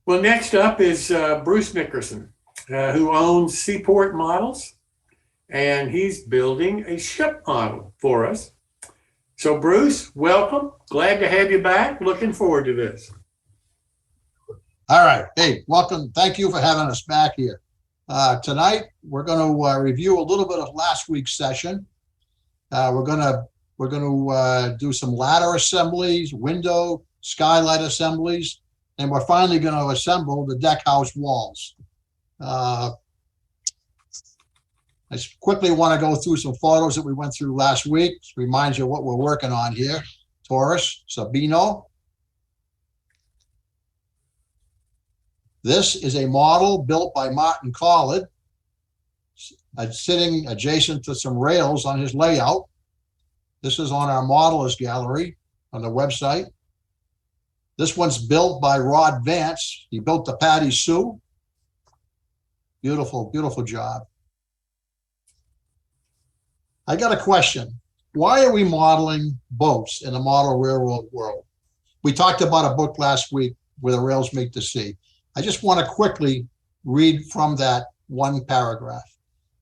Well, next up is Bruce Nickerson, who owns Seaport Models, and he's building a ship model for us. So, Bruce, welcome. Glad to have you back. Looking forward to this. All right. Hey, welcome. Thank you for having us back here. Tonight, we're going to review a little bit of last week's session. We're going to do some ladder assemblies, window, skylight assemblies, and we're finally going to assemble the deck house walls. I quickly want to go through some photos that we went through last week. Reminds you what we're working on here. Taurus, Sabino. This is a model built by Martin Collard, sitting adjacent to some rails on his layout. This is on our modelers gallery on the website. This one's built by Rod Vance. He built the Patty Sue. Beautiful, beautiful job. I got a question. Why are we modeling boats in the model railroad world? We talked about a book last week, Where the Rails Meet the Sea. I just want to quickly read from that one paragraph.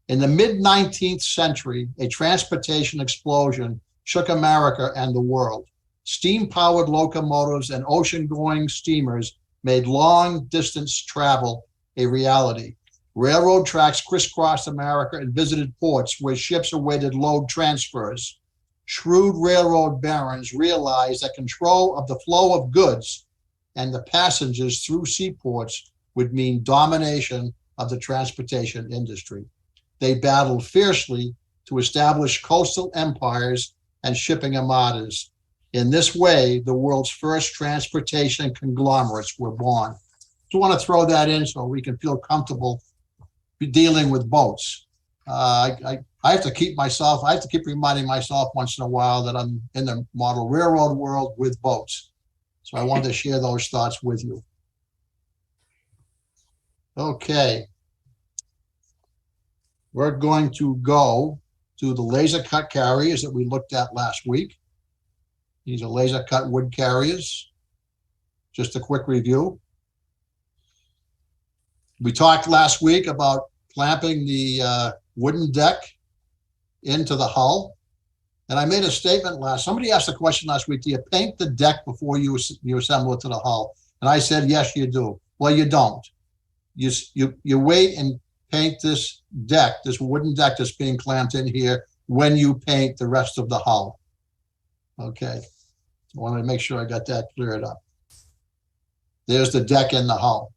In the mid-19th century, a transportation explosion shook America and the world. Steam-powered locomotives and ocean-going steamers made long-distance travel a reality. Railroad tracks crisscrossed America and visited ports where ships awaited load transfers. Shrewd railroad barons realized that control of the flow of goods and the passengers through seaports would mean domination of the transportation industry. They battled fiercely to establish coastal empires and shipping armadas. In this way, the world's first transportation conglomerates were born. So I want to throw that in so we can feel comfortable dealing with boats. I have to keep reminding myself once in a while that I'm in the model railroad world with boats. So I wanted to share those thoughts with you. Okay. We're going to go to the laser cut carriers that we looked at last week. These are laser cut wood carriers. Just a quick review. We talked last week about clamping the wooden deck into the hull. And I made a statement somebody asked a question last week, do you paint the deck before you assemble it to the hull? And I said, yes, you do. Well, you don't. You wait and paint this deck, this wooden deck that's being clamped in here, when you paint the rest of the hull. Okay. I wanted to make sure I got that cleared up. There's the deck in the hull.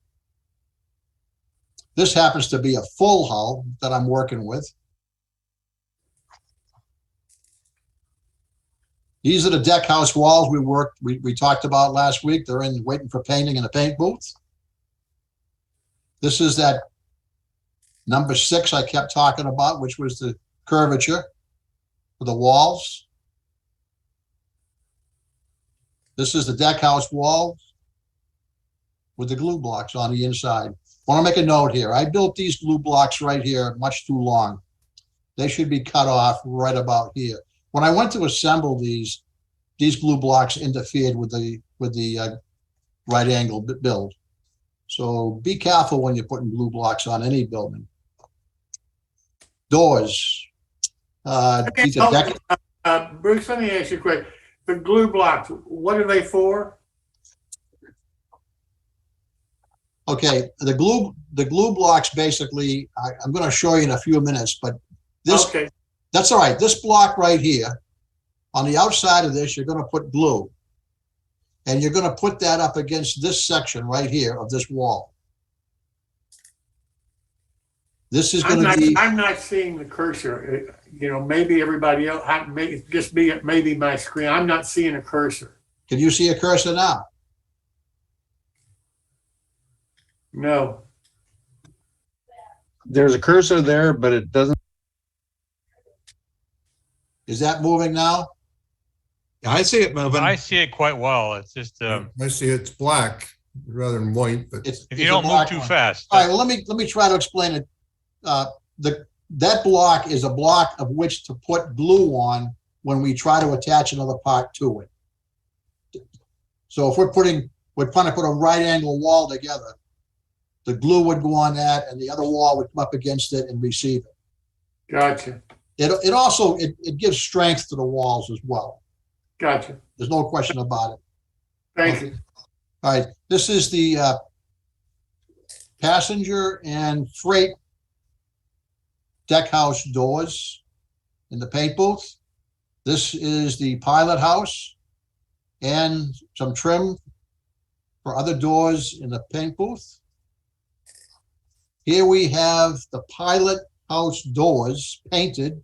This happens to be a full hull that I'm working with. These are the deck house walls we talked about last week. They're waiting for painting in a paint booth. This is that number 6 I kept talking about, which was the curvature for the walls. This is the deck house wall with the glue blocks on the inside. I want to make a note here. I built these glue blocks right here much too long. They should be cut off right about here. When I went to assemble these glue blocks interfered with the right angle build. So be careful when you're putting glue blocks on any building. Doors. Okay, Bruce, let me ask you a question. The glue blocks, what are they for? Okay, the glue blocks basically, I'm going to show you in a few minutes, but this, okay. That's all right. This block right here, on the outside of this, you're going to put glue. And you're going to put that up against this section right here of this wall. This is going to be... I'm not seeing the cursor. You know, maybe everybody else, maybe my screen. I'm not seeing a cursor. Can you see a cursor now? No. There's a cursor there, but it doesn't. Is that moving now? I see it moving. I see it quite well. It's just I see it's black rather than white, but if you don't move too fast. All right, well, let me try to explain it. That block is a block of which to put glue on when we try to attach another part to it. So if we're trying to put a right angle wall together, the glue would go on that, and the other wall would come up against it and receive it. Gotcha. It also gives strength to the walls as well. Gotcha. There's no question about it. Thank you. All right, this is the passenger and freight deck house doors in the paint booth. This is the pilot house and some trim for other doors in the paint booth. Here we have the pilot house doors painted.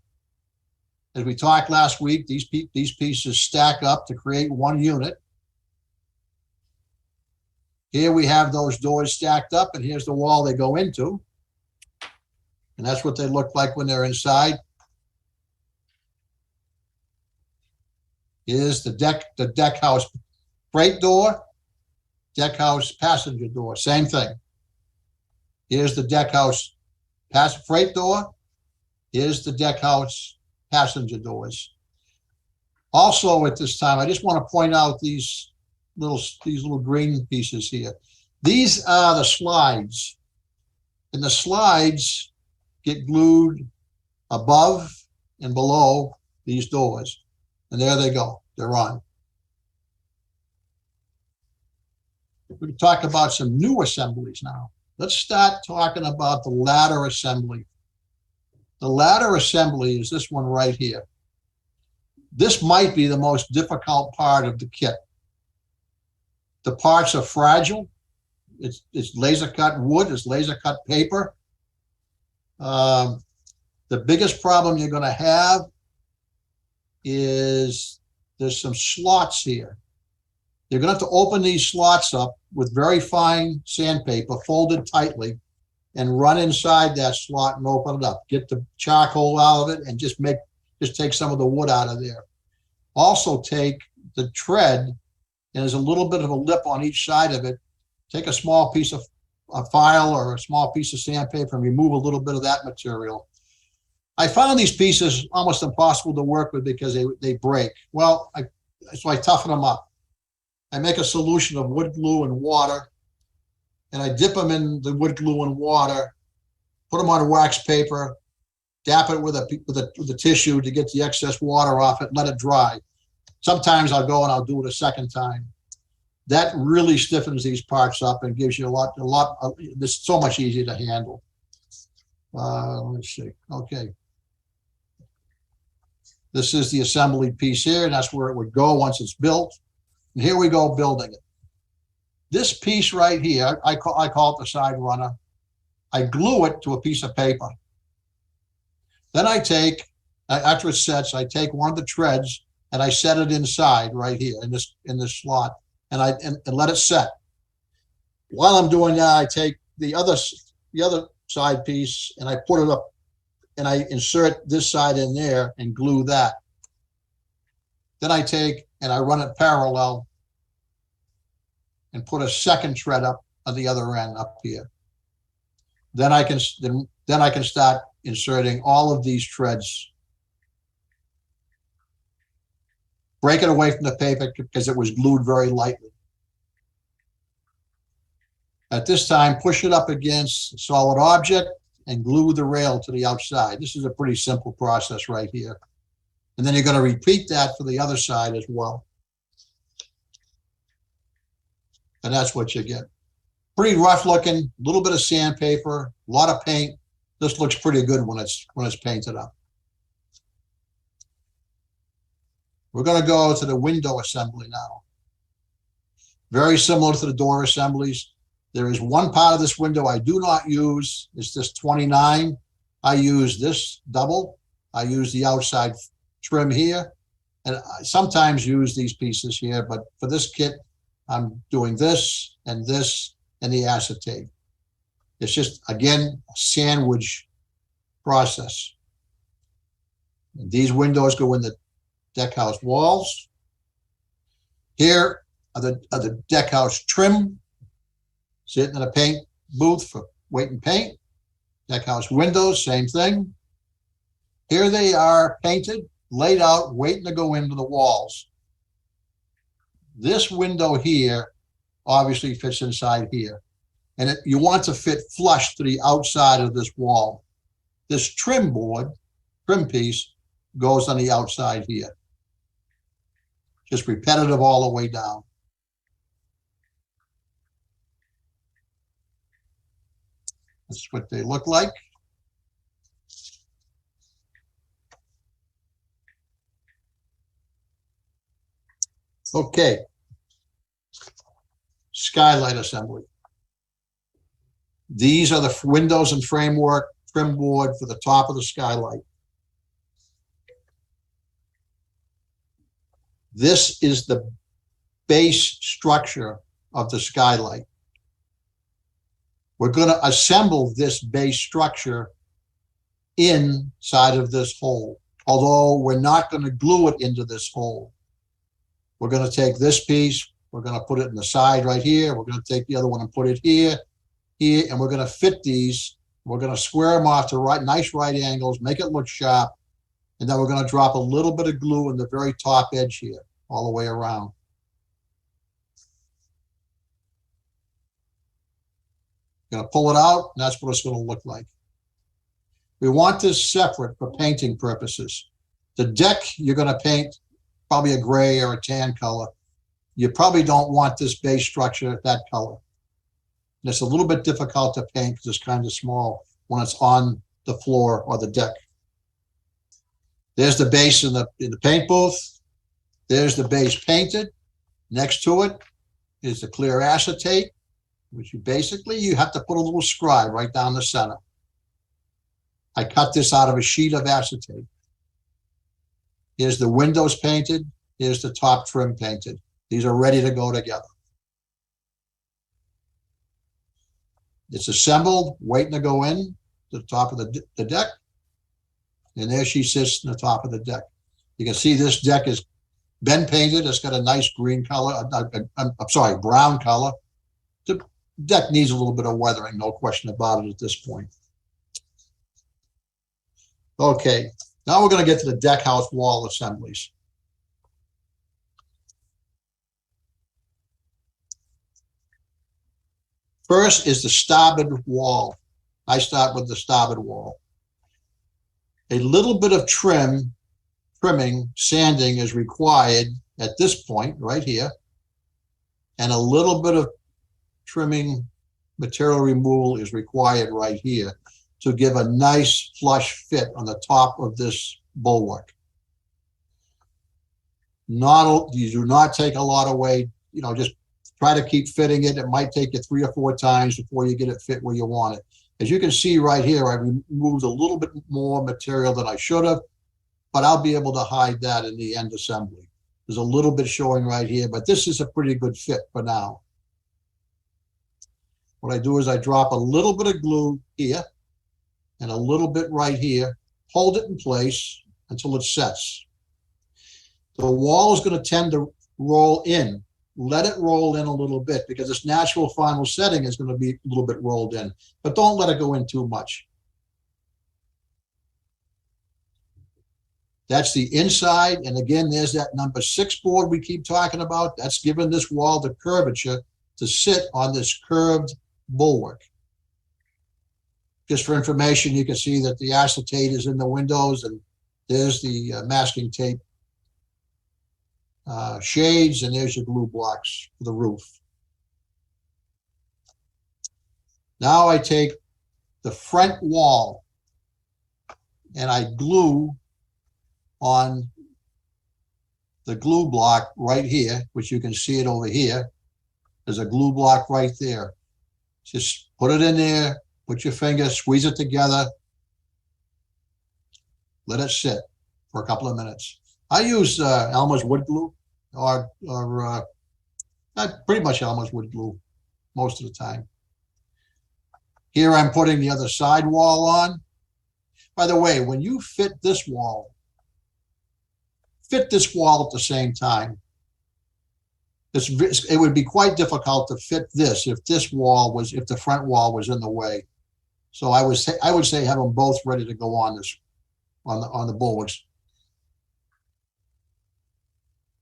As we talked last week, these pieces stack up to create one unit. Here we have those doors stacked up, and here's the wall they go into. And that's what they look like when they're inside. Here's the deck house freight door, deck house passenger door, same thing. Here's the deck house freight door. Here's the deck house passenger doors. Also at this time, I just want to point out these little green pieces here. These are the slides, and the slides get glued above and below these doors. And there they go, they're on. We can talk about some new assemblies now. Let's start talking about the ladder assembly. The ladder assembly is this one right here. This might be the most difficult part of the kit. The parts are fragile. It's laser cut wood, it's laser cut paper. The biggest problem you're going to have is there's some slots here. You're going to have to open these slots up with very fine sandpaper, folded tightly, and run inside that slot and open it up. Get the charcoal out of it and just take some of the wood out of there. Also take the tread, and there's a little bit of a lip on each side of it. Take a small piece of a file or a small piece of sandpaper and remove a little bit of that material. I found these pieces almost impossible to work with because they break. Well, so I toughen them up. I make a solution of wood glue and water, and I dip them in the wood glue and water, put them on wax paper, dap it with a tissue to get the excess water off it, let it dry. Sometimes I'll go and I'll do it a second time. That really stiffens these parts up and gives you it's so much easier to handle. Let's see, okay. This is the assembly piece here, and that's where it would go once it's built. And here we go building it. This piece right here, I call it the side runner. I glue it to a piece of paper. Then I take, after it sets, I take one of the treads and I set it inside right here in this slot, and let it set. While I'm doing that, I take the other side piece and I put it up, and I insert this side in there and glue that. Then I take and I run it parallel and put a second tread up on the other end up here. Then I can start inserting all of these treads. Break it away from the paper because it was glued very lightly. At this time, push it up against a solid object and glue the rail to the outside. This is a pretty simple process right here. And then you're going to repeat that for the other side as well. And that's what you get. Pretty rough looking, a little bit of sandpaper, a lot of paint. This looks pretty good when it's painted up. We're going to go to the window assembly now. Very similar to the door assemblies. There is one part of this window I do not use. It's this 29. I use this double. I use the outside trim here, and I sometimes use these pieces here, but for this kit, I'm doing this and the acetate. It's just, again, a sandwich process. And these windows go in the deck house walls. Here are the deck house trim, sitting in a paint booth for waiting paint. Deck house windows, same thing. Here they are painted, laid out, waiting to go into the walls. This window here obviously fits inside here. And you want to fit flush to the outside of this wall. This trim piece goes on the outside here. Just repetitive all the way down. That's what they look like. Okay. Skylight assembly. These are the windows and framework trim board for the top of the skylight. This is the base structure of the skylight. We're going to assemble this base structure inside of this hole, although we're not going to glue it into this hole. We're going to take this piece, we're going to put it in the side right here, we're going to take the other one and put it here, and we're going to fit these. We're going to square them off to nice right angles, make it look sharp, and then we're going to drop a little bit of glue in the very top edge here, all the way around. Going to pull it out, and that's what it's going to look like. We want this separate for painting purposes. The deck, you're going to paint probably a gray or a tan color. You probably don't want this base structure that color. And it's a little bit difficult to paint because it's kind of small when it's on the floor or the deck. There's the base in the paint booth. There's the base painted. Next to it is the clear acetate, which you have to put a little scribe right down the center. I cut this out of a sheet of acetate. Here's the windows painted. Here's the top trim painted. These are ready to go together. It's assembled, waiting to go in to the top of the deck. And there she sits on the top of the deck. You can see this deck has been painted. It's got a nice green color. Brown color. The deck needs a little bit of weathering, no question about it at this point. Okay, now we're going to get to the deck house wall assemblies. First is the starboard wall. I start with the starboard wall. A little bit of trimming, sanding is required at this point right here, and a little bit of trimming, material removal is required right here to give a nice flush fit on the top of this bulwark. You do not take a lot away, just try to keep fitting it. It might take you 3 or 4 times before you get it fit where you want it. As you can see right here, I removed a little bit more material than I should have, but I'll be able to hide that in the end assembly. There's a little bit showing right here, but this is a pretty good fit for now. What I do is I drop a little bit of glue here and a little bit right here, hold it in place until it sets. The wall is going to tend to roll in. Let it roll in a little bit because its natural final setting is going to be a little bit rolled in, but don't let it go in too much. That's the inside, and again, there's that number 6 board we keep talking about. That's giving this wall the curvature to sit on this curved bulwark. Just for information, you can see that the acetate is in the windows, and there's the masking tape shades, and there's your glue blocks for the roof. Now I take the front wall and I glue on the glue block right here, which you can see it over here. There's a glue block right there. Just put it in there, put your finger, squeeze it together, let it sit for a couple of minutes. I use Elmer's wood glue, or pretty much Elmer's wood glue most of the time. Here I'm putting the other side wall on. By the way, when you fit this wall at the same time. It would be quite difficult to fit this if the front wall was in the way. So I would say have them both ready to go on the bulwarks.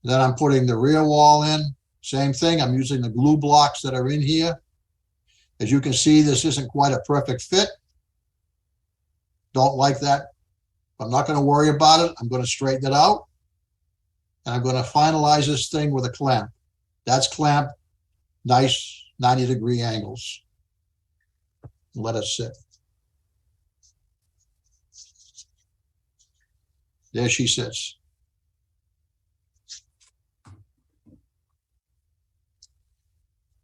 Then I'm putting the rear wall in. Same thing. I'm using the glue blocks that are in here. As you can see, this isn't quite a perfect fit. Don't like that. I'm not going to worry about it. I'm going to straighten it out. And I'm going to finalize this thing with a clamp. That's clamped, nice 90-degree angles. Let it sit. There she sits.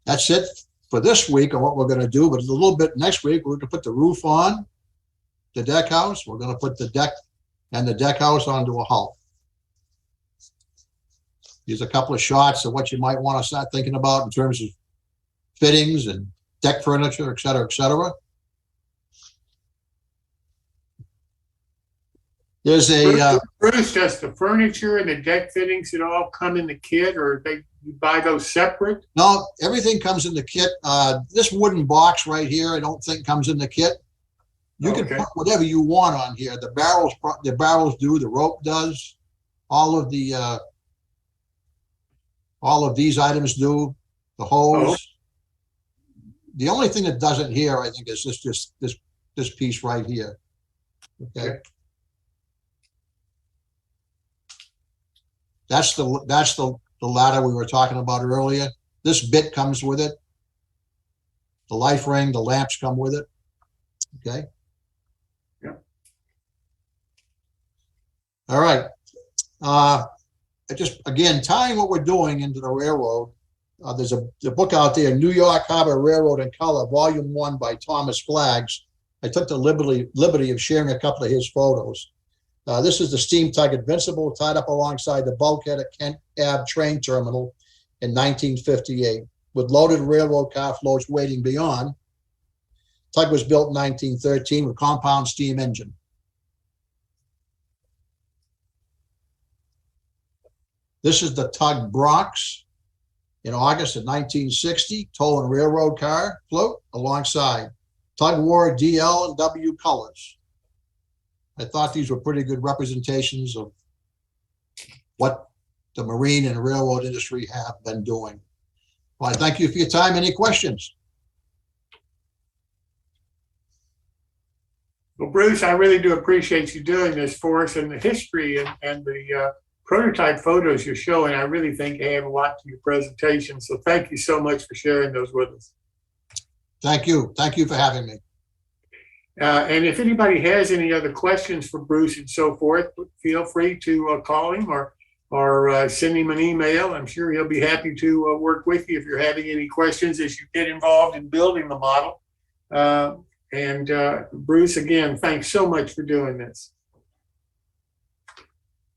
That's it for this week on what we're going to do, but a little bit next week, we're going to put the roof on the deck house. We're going to put the deck and the deck house onto a hull. Here's a couple of shots of what you might want to start thinking about in terms of fittings and deck furniture, et cetera, et cetera. There's a Bruce, does the furniture and the deck fittings it all come in the kit, or you buy those separate? no, everything comes in the kit. This wooden box right here, I don't think comes in the kit. You can Okay. put whatever you want on here. The barrels do, the rope does, all of these items do, the hose. Oh. The only thing that doesn't here, I think, is this piece right here. Okay. That's the ladder we were talking about earlier. This bit comes with it. The life ring, the lamps come with it. Okay. Yeah. All right. Just again, tying what we're doing into the railroad. There's a book out there, New York Harbor Railroad in Color, Volume 1 by Thomas Flaggs. I took the liberty of sharing a couple of his photos. This is the steam tug Invincible tied up alongside the bulkhead at Kent Ave train terminal in 1958 with loaded railroad car floats waiting beyond. Tug was built in 1913 with compound steam engine. This is the tug Bronx in August of 1960, towing railroad car float alongside. Tug wore DL and W colors. I thought these were pretty good representations of what the marine and railroad industry have been doing. Well, I thank you for your time. Any questions? Well, Bruce, I really do appreciate you doing this for us, and the history and the prototype photos you're showing. I really think add a lot to your presentation. So thank you so much for sharing those with us. Thank you. Thank you for having me. And if anybody has any other questions for Bruce and so forth, feel free to call him or send him an email. I'm sure he'll be happy to work with you if you're having any questions as you get involved in building the model. And Bruce, again, thanks so much for doing this.